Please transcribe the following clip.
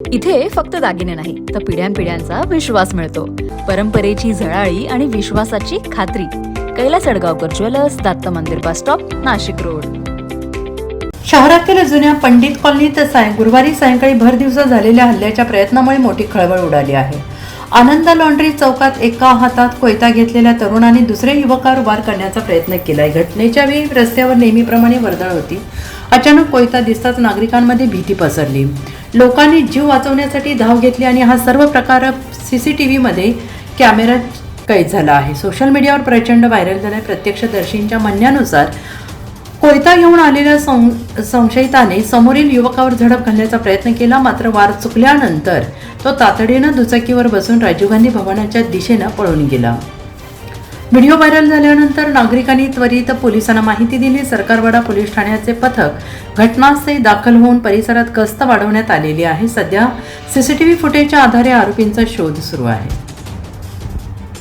इथे फक्त दागिने नाही तर पिढ्यानपिढ्यांचा विश्वास मिळतो. परंपरेची झळाळी आणि विश्वासाची खात्री. कैलास अडगावकर ज्वेलर्स, दत्त मंदिर बस स्टॉप, नाशिक रोड. शहरातील जुन्या पंडित कॉलनीत गुरुवारी सायंकाळी भर दिवसा झालेल्या हल्ल्याच्या प्रयत्नामुळे मोठी खळबळ उडाली आहे. आनंद लॉन्ड्री चौकात एका हातात कोयता घेतलेल्या तरुणाने दुसऱ्या युवकावर वार करण्याचा प्रयत्न केलाय. घटनेच्या वेळी रस्त्यावर नेहमीप्रमाणे वर्दळ होती. अचानक कोयता दिसताच नागरिकांमध्ये भीती पसरली. लोकांनी जीव वाचवण्यासाठी धाव घेतली आणि हा सर्व प्रकार CCTV मध्ये कॅमेऱ्यात कैद झाला आहे. सोशल मीडियावर प्रचंड व्हायरल झालाय. प्रत्यक्षदर्शींच्या म्हणण्यानुसार कोयता घेऊन आलेल्या संशयिताने समोरील युवकावर झडप घालण्याचा प्रयत्न केला, मात्र वार चुकल्यानंतर तो तातडीनं दुचाकीवर बसून राजीव गांधी भवनाच्या दिशेनं पळून गेला. व्हिडिओ व्हायरल झाल्यानंतर नागरिकांनी त्वरित पोलिसांना माहिती दिली. सरकारवाडा पोलीस ठाण्याचे पथक घटनास्थळी दाखल होऊन परिसरात गस्त वाढवण्यात आलेली आहे. सध्या CCTV फुटेजच्या आधारे आरोपींचा शोध सुरू आहे.